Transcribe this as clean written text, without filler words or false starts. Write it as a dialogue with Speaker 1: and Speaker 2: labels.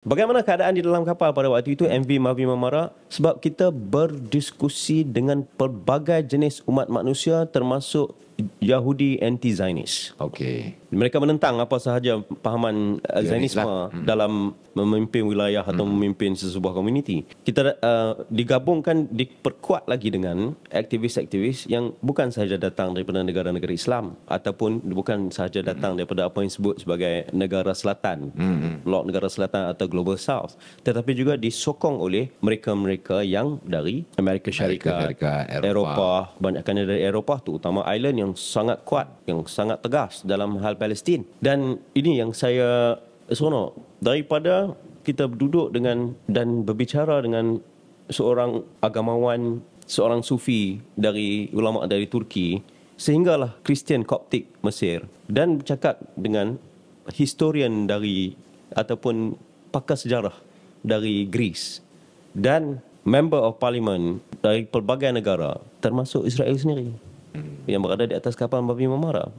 Speaker 1: Bagaimana keadaan di dalam kapal pada waktu itu, MV Mavi Marmara? Sebab kita berdiskusi dengan pelbagai jenis umat manusia termasuk Yahudi anti-Zionis.
Speaker 2: Okey.
Speaker 1: Mereka menentang apa sahaja pahaman Zionisme dalam memimpin wilayah atau memimpin sesebuah komuniti. Kita digabungkan, diperkuat lagi dengan aktivis-aktivis yang bukan sahaja datang daripada negara-negara Islam ataupun bukan sahaja datang daripada apa yang disebut sebagai negara selatan, blok negara selatan atau Global South, tetapi juga disokong oleh mereka-mereka yang dari Amerika Syarikat, Eropah, banyakkan dari Eropah tu, utama Ireland yang sangat kuat, yang sangat tegas dalam hal Palestin. Dan ini yang saya seronok, daripada kita duduk dengan dan berbicara dengan seorang agamawan, seorang sufi dari ulama dari Turki, sehinggalah Kristian Koptik Mesir, dan bercakap dengan historian dari ataupun pakar sejarah dari Greece dan member of parliament dari pelbagai negara termasuk Israel sendiri yang berada di atas kapal Mavi Marmara.